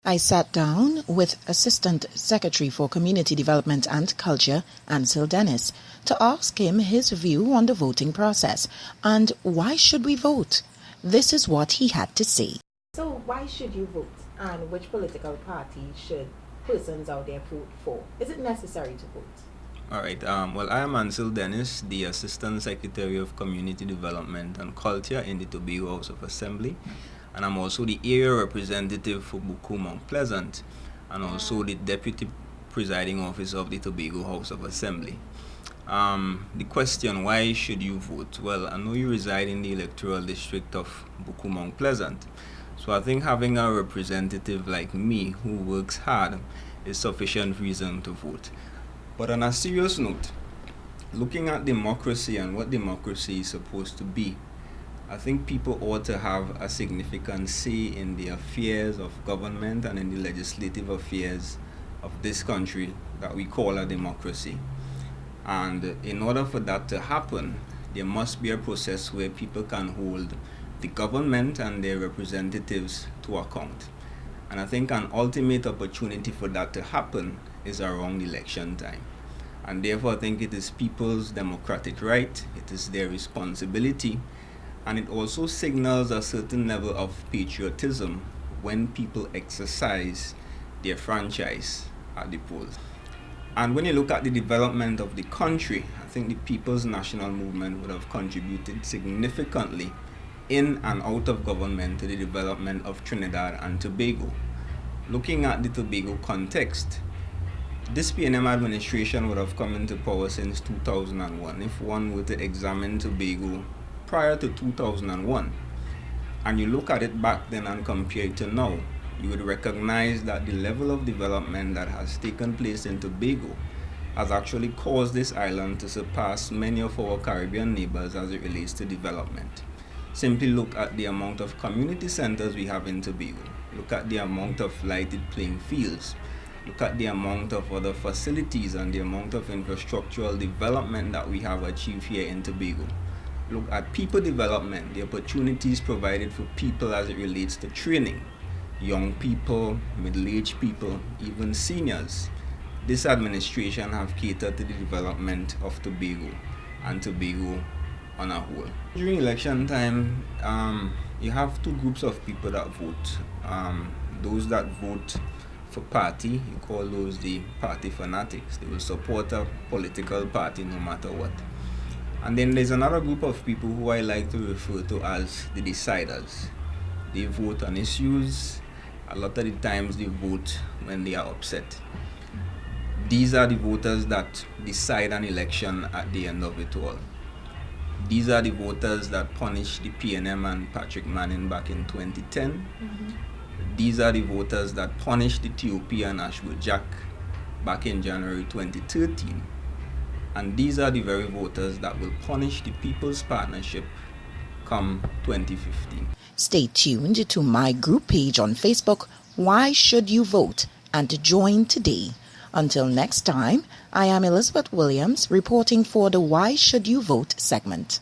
I sat down with Assistant Secretary for Community Development and Culture, Ancil, to ask him his view on the voting process and why should we vote. This is what he had to say. So why should you vote, and which political party should persons out there vote for? Is it necessary to vote? All right. Well, I am Ancil, the Assistant Secretary of Community Development and Culture in the Tobago House of Assembly, and I'm also the area representative for Buku Mount Pleasant, and also the Deputy Presiding Officer of the Tobago House of Assembly. The question, why should you vote? Well, I know you reside in the electoral district of Buku Mount Pleasant, so I think having a representative like me who works hard is sufficient reason to vote. But on a serious note, looking at democracy and what democracy is supposed to be, I think people ought to have a significant say in the affairs of government and in the legislative affairs of this country that we call a democracy. And in order for that to happen, there must be a process where people can hold the government and their representatives to account. And I think an ultimate opportunity for that to happen is around election time. And therefore, I think it is people's democratic right, it is their responsibility, and it also signals a certain level of patriotism when people exercise their franchise at the polls. And when you look at the development of the country, I think the People's National Movement would have contributed significantly in and out of government to the development of Trinidad and Tobago. Looking at the Tobago context, this PNM administration would have come into power since 2001 if one were to examine Tobago prior to 2001. And you look at it back then and compare it to now, you would recognize that the level of development that has taken place in Tobago has actually caused this island to surpass many of our Caribbean neighbors as it relates to development. Simply look at the amount of community centers we have in Tobago. Look at the amount of lighted playing fields. Look at the amount of other facilities and the amount of infrastructural development that we have achieved here in Tobago. Look at people development, the opportunities provided for people as it relates to training. Young people, middle-aged people, even seniors. This administration have catered to the development of Tobago and Tobago on a whole. During election time, you have two groups of people that vote. Those that vote for party, you call those the party fanatics. They will support a political party no matter what. And then there's another group of people who I like to refer to as the deciders. They vote on issues. A lot of the times they vote when they are upset. These are the voters that decide an election at the end of it all. These are the voters that punished the PNM and Patrick Manning back in 2010. These are the voters that punished the TOP and Ashwood Jack back in January 2013. And these are the very voters that will punish the People's Partnership come 2015. Stay tuned to my group page on Facebook, Why Should You Vote, and join today. Until next time, I am Elizabeth Williams reporting for the Why Should You Vote segment.